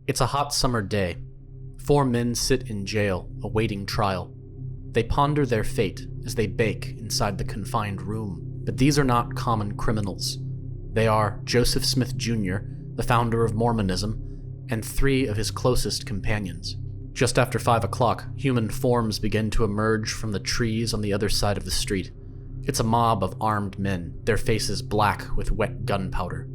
It's a hot summer day. 4 men sit in jail, awaiting trial. They ponder their fate as they bake inside the confined room. But these are not common criminals. They are Joseph Smith Jr., the founder of Mormonism, and 3 of his closest companions. Just after 5 o'clock, human forms begin to emerge from the trees on the other side of the street. It's a mob of armed men, their faces black with wet gunpowder.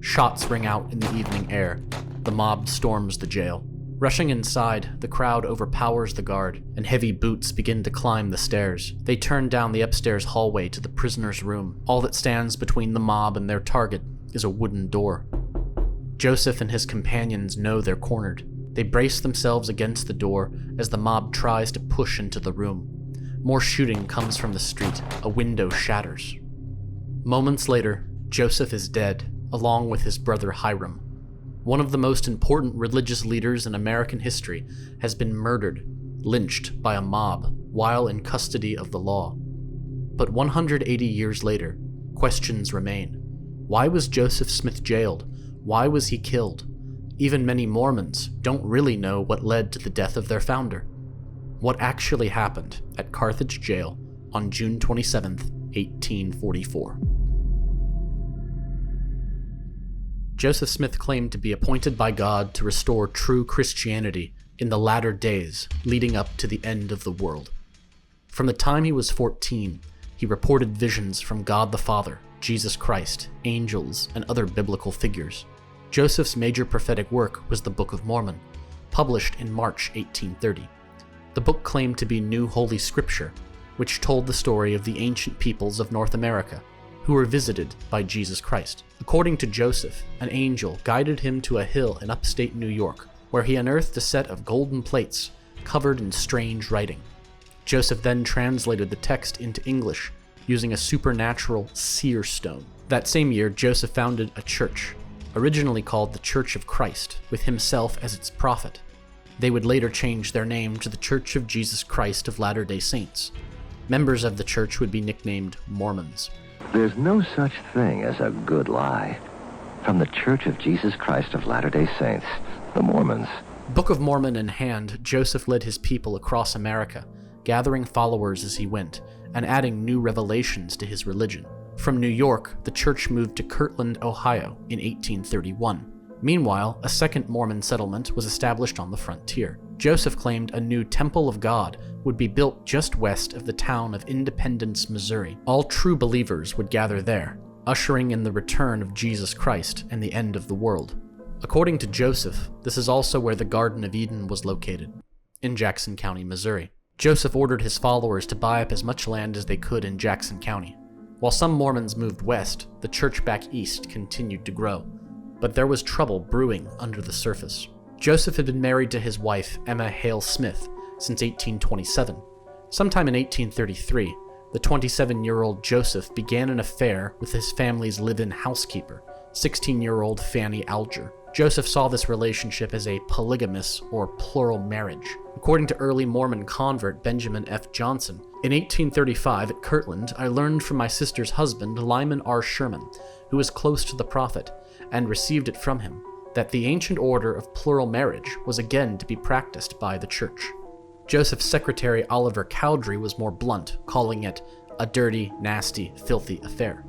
Shots ring out in the evening air. The mob storms the jail. Rushing inside, the crowd overpowers the guard, and heavy boots begin to climb the stairs. They turn down the upstairs hallway to the prisoner's room. All that stands between the mob and their target is a wooden door. Joseph and his companions know they're cornered. They brace themselves against the door as the mob tries to push into the room. More shooting comes from the street. A window shatters. Moments later, Joseph is dead, along with his brother Hiram. One of the most important religious leaders in American history has been murdered, lynched by a mob while in custody of the law. But 180 years later, questions remain. Why was Joseph Smith jailed? Why was he killed? Even many Mormons don't really know what led to the death of their founder. What actually happened at Carthage Jail on June 27, 1844? Joseph Smith claimed to be appointed by God to restore true Christianity in the latter days leading up to the end of the world. From the time he was 14, he reported visions from God the Father, Jesus Christ, angels, and other biblical figures. Joseph's major prophetic work was the Book of Mormon, published in March 1830. The book claimed to be New Holy Scripture, which told the story of the ancient peoples of North America, who were visited by Jesus Christ. According to Joseph, an angel guided him to a hill in upstate New York, where he unearthed a set of golden plates covered in strange writing. Joseph then translated the text into English using a supernatural seer stone. That same year, Joseph founded a church, originally called the Church of Christ, with himself as its prophet. They would later change their name to the Church of Jesus Christ of Latter-day Saints. Members of the church would be nicknamed Mormons. There's no such thing as a good lie. From the Church of Jesus Christ of Latter-day Saints, the Mormons. Book of Mormon in hand, Joseph led his people across America, gathering followers as he went, and adding new revelations to his religion. From New York, the church moved to Kirtland, Ohio in 1831. Meanwhile, a second Mormon settlement was established on the frontier. Joseph claimed a new Temple of God would be built just west of the town of Independence, Missouri. All true believers would gather there, ushering in the return of Jesus Christ and the end of the world. According to Joseph, this is also where the Garden of Eden was located, in Jackson County, Missouri. Joseph ordered his followers to buy up as much land as they could in Jackson County. While some Mormons moved west, the church back east continued to grow. But there was trouble brewing under the surface. Joseph had been married to his wife, Emma Hale Smith, since 1827. Sometime in 1833, the 27-year-old Joseph began an affair with his family's live-in housekeeper, 16-year-old Fanny Alger. Joseph saw this relationship as a polygamous or plural marriage. According to early Mormon convert Benjamin F. Johnson, in 1835 at Kirtland, I learned from my sister's husband, Lyman R. Sherman, who was close to the prophet, and received it from him, that the ancient order of plural marriage was again to be practiced by the church. Joseph's secretary Oliver Cowdery was more blunt, calling it a dirty, nasty, filthy affair.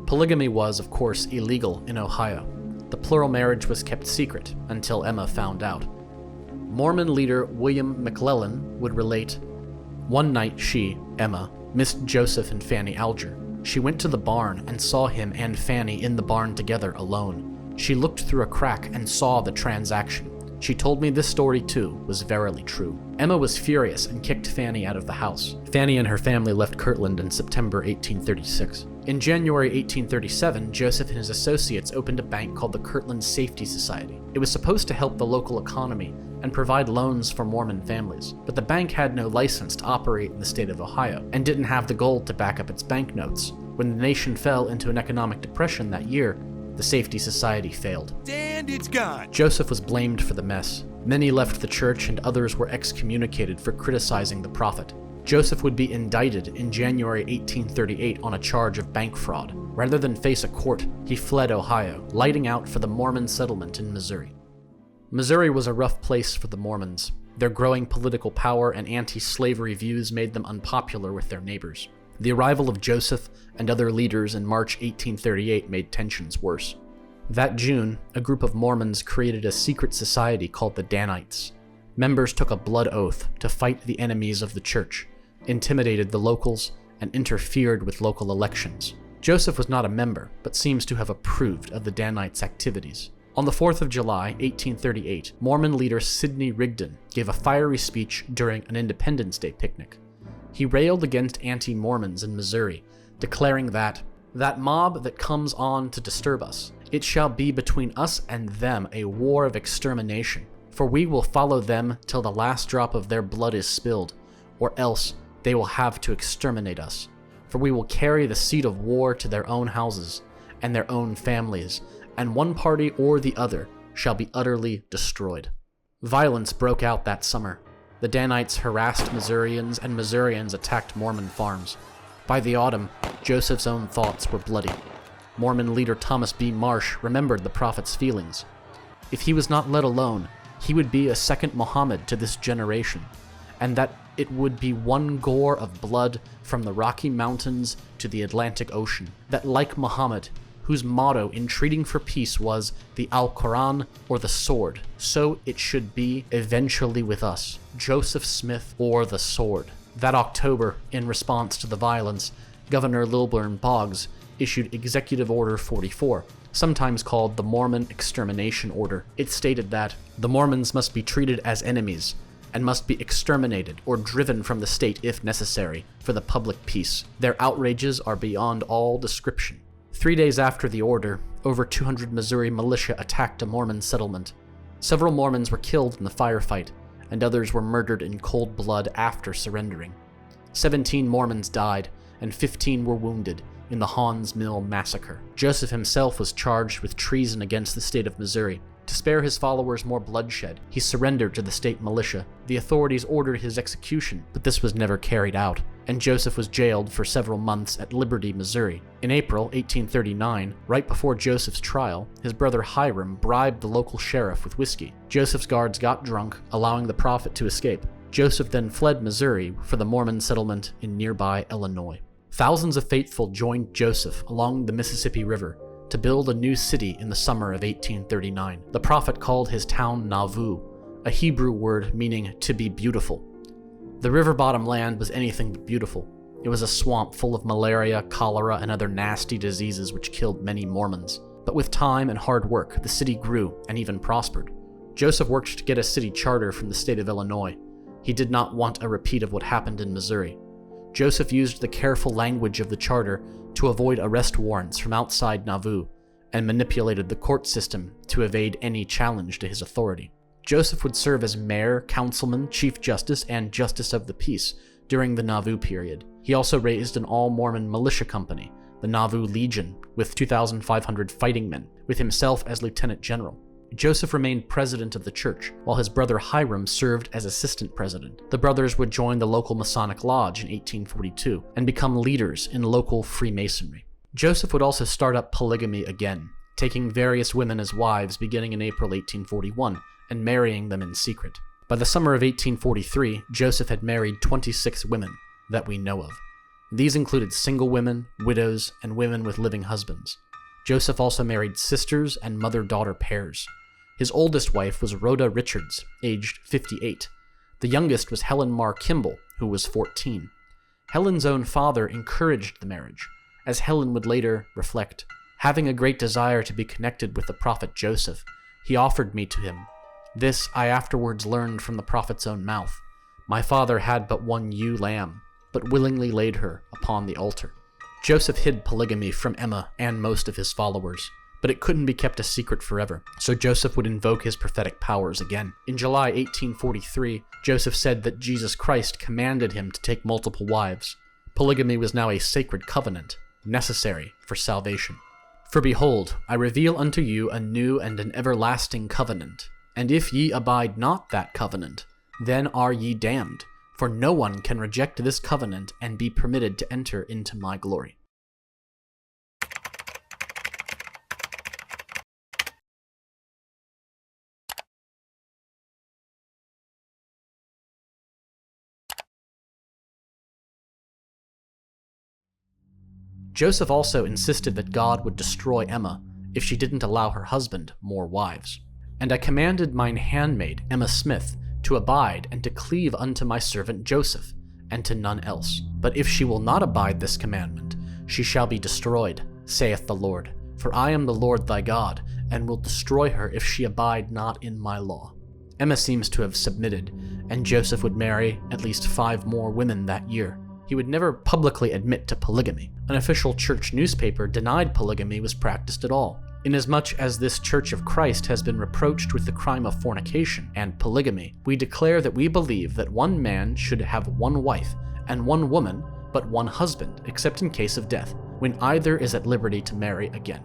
Polygamy was, of course, illegal in Ohio. The plural marriage was kept secret until Emma found out. Mormon leader William McClellan would relate, "One night she, Emma, missed Joseph and Fanny Alger. She went to the barn and saw him and Fanny in the barn together alone. She looked through a crack and saw the transaction. She told me this story, too, was verily true." Emma was furious and kicked Fanny out of the house. Fanny and her family left Kirtland in September 1836. In January 1837, Joseph and his associates opened a bank called the Kirtland Safety Society. It was supposed to help the local economy and provide loans for Mormon families, but the bank had no license to operate in the state of Ohio and didn't have the gold to back up its banknotes. When the nation fell into an economic depression that year, the Safety Society failed. And it's gone. Joseph was blamed for the mess. Many left the church and others were excommunicated for criticizing the prophet. Joseph would be indicted in January 1838 on a charge of bank fraud. Rather than face a court, he fled Ohio, lighting out for the Mormon settlement in Missouri. Missouri was a rough place for the Mormons. Their growing political power and anti-slavery views made them unpopular with their neighbors. The arrival of Joseph and other leaders in March 1838 made tensions worse. That June, a group of Mormons created a secret society called the Danites. Members took a blood oath to fight the enemies of the church, intimidated the locals, and interfered with local elections. Joseph was not a member, but seems to have approved of the Danites' activities. On the 4th of July, 1838, Mormon leader Sidney Rigdon gave a fiery speech during an Independence Day picnic. He railed against anti-Mormons in Missouri, declaring that mob that comes on to disturb us, it shall be between us and them a war of extermination, for we will follow them till the last drop of their blood is spilled, or else they will have to exterminate us, for we will carry the seed of war to their own houses and their own families, and one party or the other shall be utterly destroyed. Violence broke out that summer. The Danites harassed Missourians, and Missourians attacked Mormon farms. By the autumn, Joseph's own thoughts were bloody. Mormon leader Thomas B. Marsh remembered the prophet's feelings. If he was not let alone, he would be a second Muhammad to this generation, and that it would be one gore of blood from the Rocky Mountains to the Atlantic Ocean, that like Muhammad, whose motto in treating for peace was the Al-Quran or the sword, so it should be eventually with us, Joseph Smith or the sword. That October, in response to the violence, Governor Lilburn Boggs issued Executive Order 44, sometimes called the Mormon Extermination Order. It stated that the Mormons must be treated as enemies and must be exterminated or driven from the state if necessary for the public peace. Their outrages are beyond all description. 3 days after the order, over 200 Missouri militia attacked a Mormon settlement. Several Mormons were killed in the firefight, and others were murdered in cold blood after surrendering. 17 Mormons died, and 15 were wounded in the Haun's Mill massacre. Joseph himself was charged with treason against the state of Missouri. To spare his followers more bloodshed, he surrendered to the state militia. The authorities ordered his execution, but this was never carried out, and Joseph was jailed for several months at Liberty, Missouri. In April 1839, right before Joseph's trial, his brother Hiram bribed the local sheriff with whiskey. Joseph's guards got drunk, allowing the prophet to escape. Joseph then fled Missouri for the Mormon settlement in nearby Illinois. Thousands of faithful joined Joseph along the Mississippi River to build a new city in the summer of 1839. The prophet called his town Nauvoo, a Hebrew word meaning to be beautiful. The river bottom land was anything but beautiful. It was a swamp full of malaria, cholera, and other nasty diseases which killed many Mormons. But with time and hard work, the city grew and even prospered. Joseph worked to get a city charter from the state of Illinois. He did not want a repeat of what happened in Missouri. Joseph used the careful language of the charter to avoid arrest warrants from outside Nauvoo, and manipulated the court system to evade any challenge to his authority. Joseph would serve as mayor, councilman, chief justice, and justice of the peace during the Nauvoo period. He also raised an all-Mormon militia company, the Nauvoo Legion, with 2,500 fighting men, with himself as lieutenant general. Joseph remained president of the church, while his brother Hiram served as assistant president. The brothers would join the local Masonic Lodge in 1842 and become leaders in local Freemasonry. Joseph would also start up polygamy again, taking various women as wives beginning in April 1841 and marrying them in secret. By the summer of 1843, Joseph had married 26 women that we know of. These included single women, widows, and women with living husbands. Joseph also married sisters and mother-daughter pairs. His oldest wife was Rhoda Richards, aged 58. The youngest was Helen Mar Kimball, who was 14. Helen's own father encouraged the marriage, as Helen would later reflect. Having a great desire to be connected with the prophet Joseph, he offered me to him. This I afterwards learned from the prophet's own mouth. My father had but one ewe lamb, but willingly laid her upon the altar. Joseph hid polygamy from Emma and most of his followers, but it couldn't be kept a secret forever, so Joseph would invoke his prophetic powers again. In July 1843, Joseph said that Jesus Christ commanded him to take multiple wives. Polygamy was now a sacred covenant, necessary for salvation. For behold, I reveal unto you a new and an everlasting covenant, and if ye abide not that covenant, then are ye damned, for no one can reject this covenant and be permitted to enter into my glory. Joseph also insisted that God would destroy Emma if she didn't allow her husband more wives. "And I commanded mine handmaid, Emma Smith, to abide and to cleave unto my servant Joseph, and to none else. But if she will not abide this commandment, she shall be destroyed, saith the Lord. For I am the Lord thy God, and will destroy her if she abide not in my law." Emma seems to have submitted, and Joseph would marry at least 5 more women that year. He would never publicly admit to polygamy. An official church newspaper denied polygamy was practiced at all. Inasmuch as this Church of Christ has been reproached with the crime of fornication and polygamy, we declare that we believe that one man should have one wife, and one woman but one husband, except in case of death, when either is at liberty to marry again.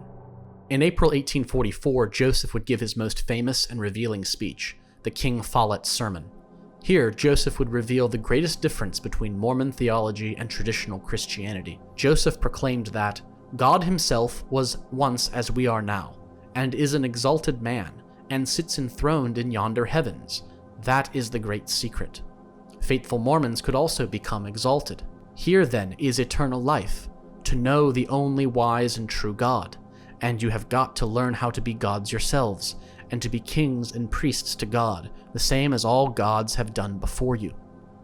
In April 1844, Joseph would give his most famous and revealing speech, the King Follett Sermon. Here, Joseph would reveal the greatest difference between Mormon theology and traditional Christianity. Joseph proclaimed that God himself was once as we are now, and is an exalted man, and sits enthroned in yonder heavens. That is the great secret. Faithful Mormons could also become exalted. Here then is eternal life, to know the only wise and true God, and you have got to learn how to be gods yourselves, and to be kings and priests to God, the same as all gods have done before you.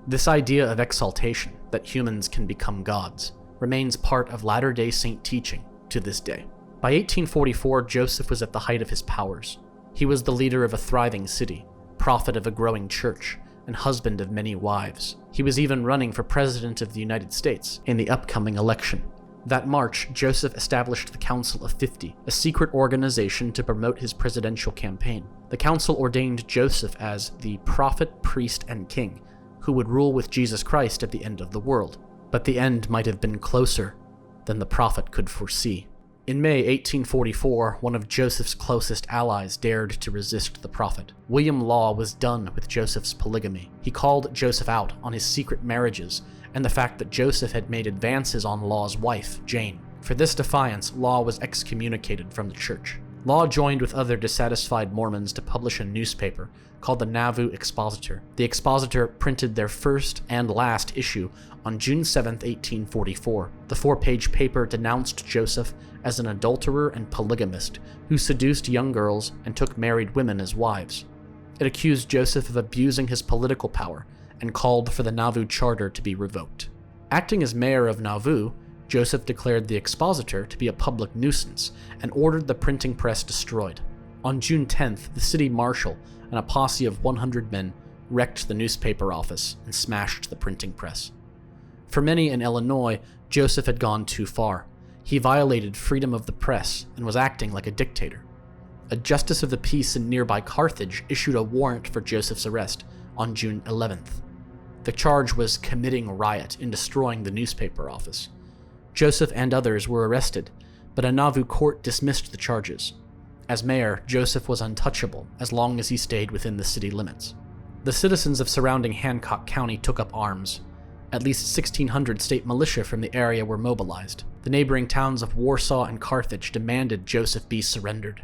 This idea of exaltation, that humans can become gods, remains part of Latter-day Saint teaching to this day. By 1844, Joseph was at the height of his powers. He was the leader of a thriving city, prophet of a growing church, and husband of many wives. He was even running for President of the United States in the upcoming election. That March, Joseph established the Council of 50, a secret organization to promote his presidential campaign. The council ordained Joseph as the prophet, priest, and king, who would rule with Jesus Christ at the end of the world. But the end might have been closer than the prophet could foresee. In May 1844, one of Joseph's closest allies dared to resist the prophet. William Law was done with Joseph's polygamy. He called Joseph out on his secret marriages and the fact that Joseph had made advances on Law's wife, Jane. For this defiance, Law was excommunicated from the church. Law joined with other dissatisfied Mormons to publish a newspaper called the Nauvoo Expositor. The Expositor printed their first and last issue on June 7, 1844. The 4-page paper denounced Joseph as an adulterer and polygamist who seduced young girls and took married women as wives. It accused Joseph of abusing his political power and called for the Nauvoo Charter to be revoked. Acting as mayor of Nauvoo, Joseph declared the Expositor to be a public nuisance and ordered the printing press destroyed. On June 10th, the city marshal and a posse of 100 men wrecked the newspaper office and smashed the printing press. For many in Illinois, Joseph had gone too far. He violated freedom of the press and was acting like a dictator. A justice of the peace in nearby Carthage issued a warrant for Joseph's arrest on June 11th. The charge was committing riot in destroying the newspaper office. Joseph and others were arrested, but a Nauvoo court dismissed the charges. As mayor, Joseph was untouchable as long as he stayed within the city limits. The citizens of surrounding Hancock County took up arms. At least 1,600 state militia from the area were mobilized. The neighboring towns of Warsaw and Carthage demanded Joseph be surrendered.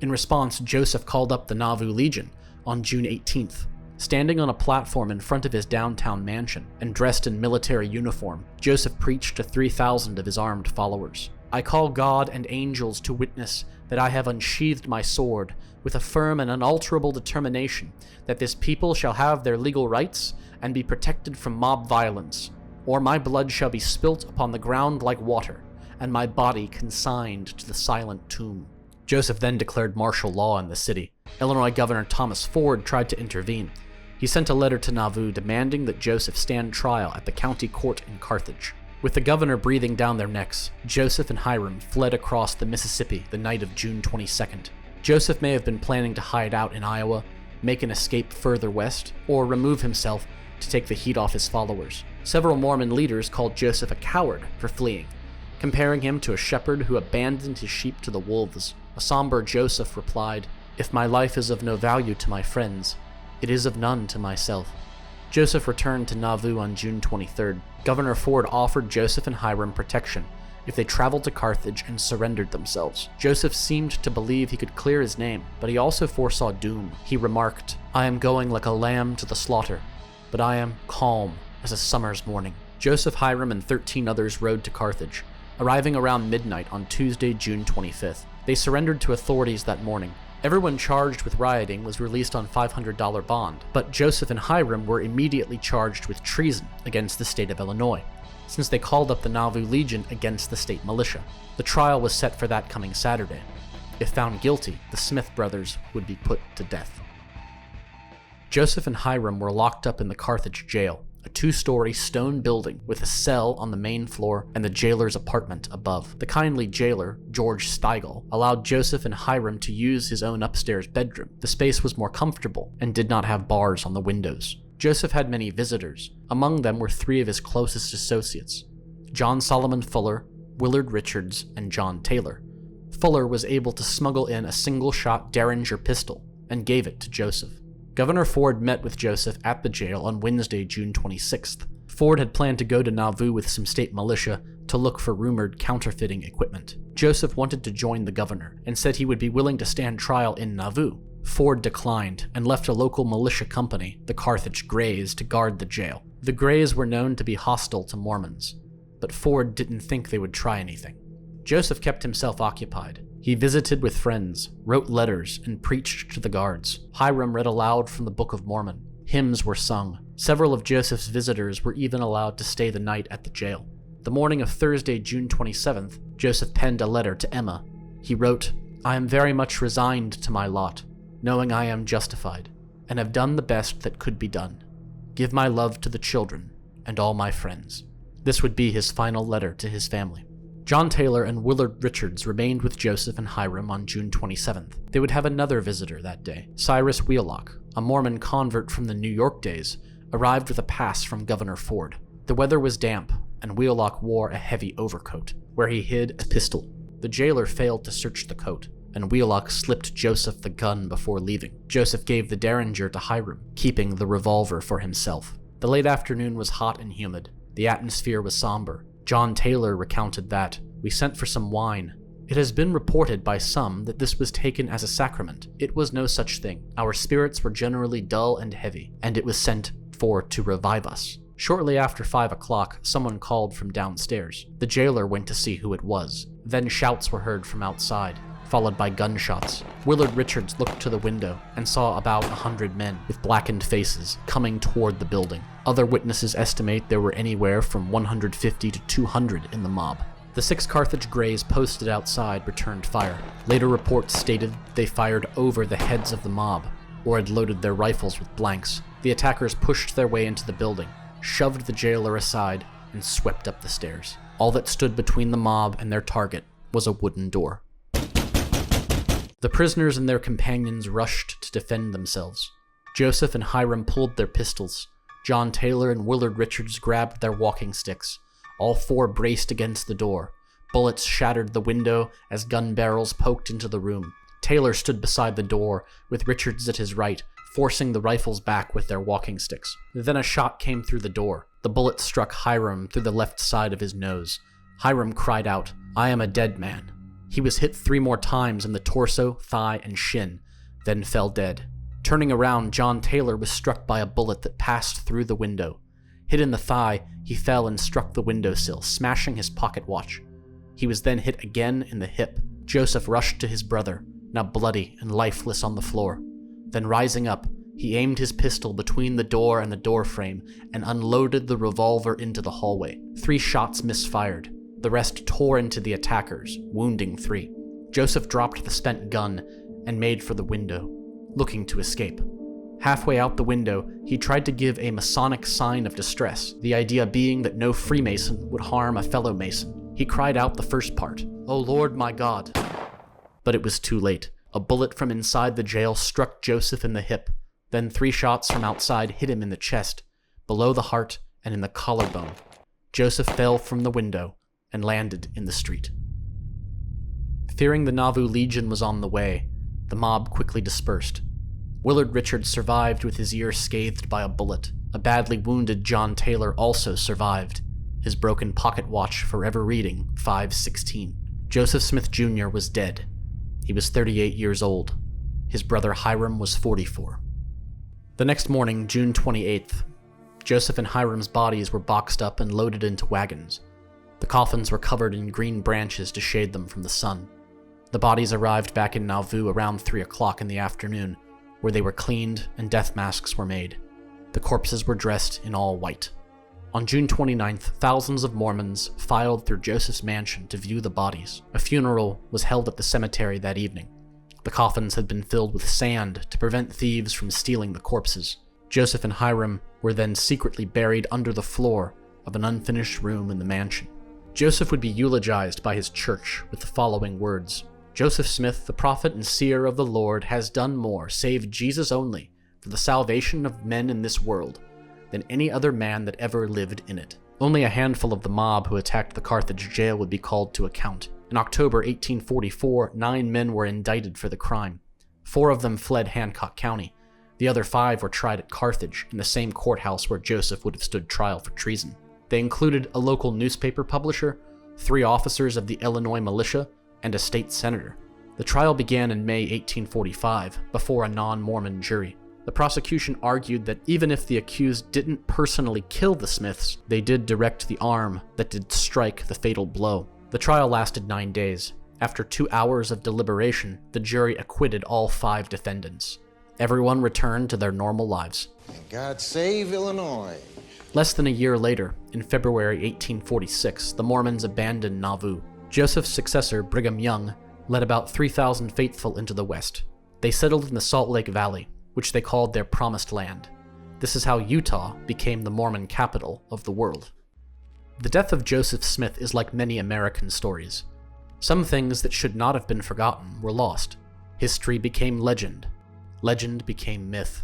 In response, Joseph called up the Nauvoo Legion on June 18th. Standing on a platform in front of his downtown mansion and dressed in military uniform, Joseph preached to 3,000 of his armed followers. "I call God and angels to witness that I have unsheathed my sword with a firm and unalterable determination that this people shall have their legal rights and be protected from mob violence, or my blood shall be spilt upon the ground like water, and my body consigned to the silent tomb." Joseph then declared martial law in the city. Illinois Governor Thomas Ford tried to intervene. He sent a letter to Nauvoo demanding that Joseph stand trial at the county court in Carthage. With the governor breathing down their necks, Joseph and Hiram fled across the Mississippi the night of June 22nd. Joseph may have been planning to hide out in Iowa, make an escape further west, or remove himself to take the heat off his followers. Several Mormon leaders called Joseph a coward for fleeing, comparing him to a shepherd who abandoned his sheep to the wolves. A somber Joseph replied, "If my life is of no value to my friends, it is of none to myself." Joseph returned to Nauvoo on June 23rd. Governor Ford offered Joseph and Hiram protection if they traveled to Carthage and surrendered themselves. Joseph seemed to believe he could clear his name, but he also foresaw doom. He remarked, "I am going like a lamb to the slaughter, but I am calm as a summer's morning." Joseph, Hiram, and 13 others rode to Carthage. arriving around midnight on Tuesday, June 25th. They surrendered to authorities that morning. Everyone charged with rioting was released on $500 bond, but Joseph and Hiram were immediately charged with treason against the state of Illinois, since they called up the Nauvoo Legion against the state militia. The trial was set for that coming Saturday. If found guilty, the Smith brothers would be put to death. Joseph and Hiram were locked up in the Carthage jail, a 2-story stone building with a cell on the main floor and the jailer's apartment above. The kindly jailer, George Steigel, allowed Joseph and Hiram to use his own upstairs bedroom. The space was more comfortable and did not have bars on the windows. Joseph had many visitors. Among them were 3 of his closest associates: John Solomon Fuller, Willard Richards, and John Taylor. Fuller was able to smuggle in a single-shot Derringer pistol and gave it to Joseph. Governor Ford met with Joseph at the jail on Wednesday, June 26th. Ford had planned to go to Nauvoo with some state militia to look for rumored counterfeiting equipment. Joseph wanted to join the governor and said he would be willing to stand trial in Nauvoo. Ford declined and left a local militia company, the Carthage Greys, to guard the jail. The Greys were known to be hostile to Mormons, but Ford didn't think they would try anything. Joseph kept himself occupied. He visited with friends, wrote letters, and preached to the guards. Hiram read aloud from the Book of Mormon. Hymns were sung. Several of Joseph's visitors were even allowed to stay the night at the jail. The morning of Thursday, June 27th, Joseph penned a letter to Emma. He wrote, "I am very much resigned to my lot, knowing I am justified, and have done the best that could be done. Give my love to the children and all my friends." This would be his final letter to his family. John Taylor and Willard Richards remained with Joseph and Hiram on June 27th. They would have another visitor that day. Cyrus Wheelock, a Mormon convert from the New York days, arrived with a pass from Governor Ford. The weather was damp, and Wheelock wore a heavy overcoat, where he hid a pistol. The jailer failed to search the coat, and Wheelock slipped Joseph the gun before leaving. Joseph gave the Derringer to Hiram, keeping the revolver for himself. The late afternoon was hot and humid. The atmosphere was somber. John Taylor recounted that, "We sent for some wine. It has been reported by some that this was taken as a sacrament. It was no such thing. Our spirits were generally dull and heavy, and it was sent for to revive us." Shortly after 5 o'clock, someone called from downstairs. The jailer went to see who it was. Then shouts were heard from outside, followed by gunshots. Willard Richards looked to the window and saw about 100 men with blackened faces coming toward the building. Other witnesses estimate there were anywhere from 150 to 200 in the mob. The 6 Carthage Greys posted outside returned fire. Later reports stated they fired over the heads of the mob, or had loaded their rifles with blanks. The attackers pushed their way into the building, shoved the jailer aside, and swept up the stairs. All that stood between the mob and their target was a wooden door. The prisoners and their companions rushed to defend themselves. Joseph and Hiram pulled their pistols. John Taylor and Willard Richards grabbed their walking sticks. All 4 braced against the door. Bullets shattered the window as gun barrels poked into the room. Taylor stood beside the door, with Richards at his right, forcing the rifles back with their walking sticks. Then a shot came through the door. The bullet struck Hiram through the left side of his nose. Hiram cried out, "I am a dead man." He was hit 3 more times in the torso, thigh, and shin, then fell dead. Turning around, John Taylor was struck by a bullet that passed through the window. Hit in the thigh, he fell and struck the windowsill, smashing his pocket watch. He was then hit again in the hip. Joseph rushed to his brother, now bloody and lifeless on the floor. Then rising up, he aimed his pistol between the door and the doorframe and unloaded the revolver into the hallway. 3 shots misfired. The rest tore into the attackers, wounding 3. Joseph dropped the spent gun and made for the window, looking to escape. Halfway out the window, he tried to give a Masonic sign of distress, the idea being that no Freemason would harm a fellow Mason. He cried out the first part, "O Lord my God!" But it was too late. A bullet from inside the jail struck Joseph in the hip. Then 3 shots from outside hit him in the chest, below the heart, and in the collarbone. Joseph fell from the window and landed in the street. Fearing the Nauvoo Legion was on the way, the mob quickly dispersed. Willard Richards survived with his ear scathed by a bullet. A badly wounded John Taylor also survived, his broken pocket watch forever reading 5:16. Joseph Smith Jr. was dead. He was 38 years old. His brother Hiram was 44. The next morning, June 28th, Joseph and Hiram's bodies were boxed up and loaded into wagons. The coffins were covered in green branches to shade them from the sun. The bodies arrived back in Nauvoo around 3 o'clock in the afternoon, where they were cleaned and death masks were made. The corpses were dressed in all white. On June 29th, thousands of Mormons filed through Joseph's mansion to view the bodies. A funeral was held at the cemetery that evening. The coffins had been filled with sand to prevent thieves from stealing the corpses. Joseph and Hyrum were then secretly buried under the floor of an unfinished room in the mansion. Joseph would be eulogized by his church with the following words: "Joseph Smith, the prophet and seer of the Lord, has done more, save Jesus only, for the salvation of men in this world, than any other man that ever lived in it." Only a handful of the mob who attacked the Carthage jail would be called to account. In October 1844, 9 men were indicted for the crime. 4 of them fled Hancock County. The other 5 were tried at Carthage, in the same courthouse where Joseph would have stood trial for treason. They included a local newspaper publisher, 3 officers of the Illinois militia, and a state senator. The trial began in May 1845, before a non-Mormon jury. The prosecution argued that even if the accused didn't personally kill the Smiths, they did direct the arm that did strike the fatal blow. The trial lasted 9 days. After 2 hours of deliberation, the jury acquitted all 5 defendants. Everyone returned to their normal lives. God save Illinois. Less than a year later, in February 1846, the Mormons abandoned Nauvoo. Joseph's successor, Brigham Young, led about 3,000 faithful into the west. They settled in the Salt Lake Valley, which they called their Promised Land. This is how Utah became the Mormon capital of the world. The death of Joseph Smith is like many American stories. Some things that should not have been forgotten were lost. History became legend. Legend became myth.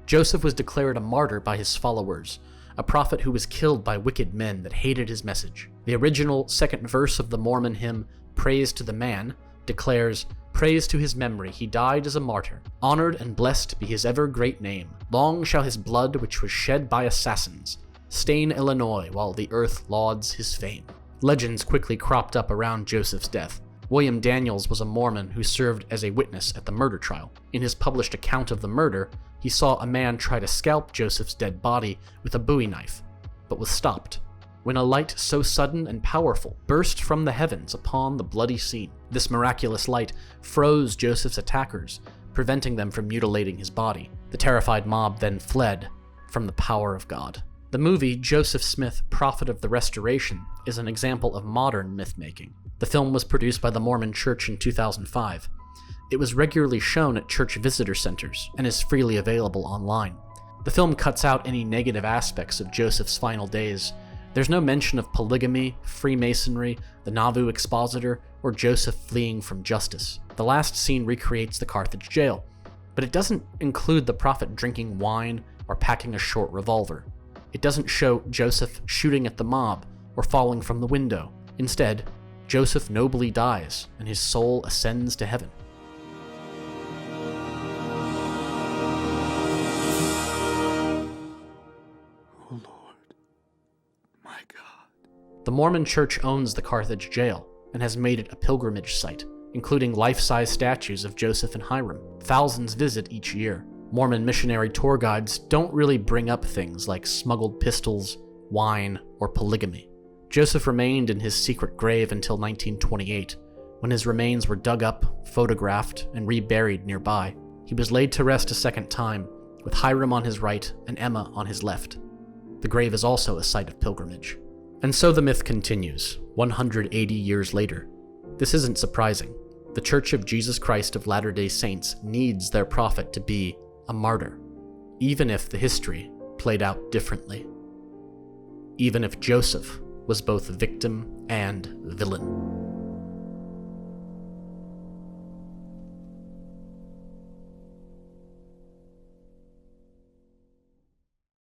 Joseph was declared a martyr by his followers, a prophet who was killed by wicked men that hated his message. The original second verse of the Mormon hymn, Praise to the Man, declares, "Praise to his memory, he died as a martyr. Honored and blessed be his ever great name. Long shall his blood, which was shed by assassins, stain Illinois while the earth lauds his fame." Legends quickly cropped up around Joseph's death. William Daniels was a Mormon who served as a witness at the murder trial. In his published account of the murder, he saw a man try to scalp Joseph's dead body with a Bowie knife, but was stopped when a light so sudden and powerful burst from the heavens upon the bloody scene. This miraculous light froze Joseph's attackers, preventing them from mutilating his body. The terrified mob then fled from the power of God. The movie Joseph Smith, Prophet of the Restoration is an example of modern myth-making. The film was produced by the Mormon Church in 2005. It was regularly shown at church visitor centers and is freely available online. The film cuts out any negative aspects of Joseph's final days. There's no mention of polygamy, Freemasonry, the Nauvoo expositor, or Joseph fleeing from justice. The last scene recreates the Carthage jail, but it doesn't include the prophet drinking wine or packing a short revolver. It doesn't show Joseph shooting at the mob or falling from the window. Instead, Joseph nobly dies and his soul ascends to heaven. The Mormon Church owns the Carthage jail and has made it a pilgrimage site, including life-size statues of Joseph and Hyrum. Thousands visit each year. Mormon missionary tour guides don't really bring up things like smuggled pistols, wine, or polygamy. Joseph remained in his secret grave until 1928, when his remains were dug up, photographed, and reburied nearby. He was laid to rest a second time, with Hyrum on his right and Emma on his left. The grave is also a site of pilgrimage. And so the myth continues, 180 years later. This isn't surprising. The Church of Jesus Christ of Latter-day Saints needs their prophet to be a martyr, even if the history played out differently. Even if Joseph was both victim and villain.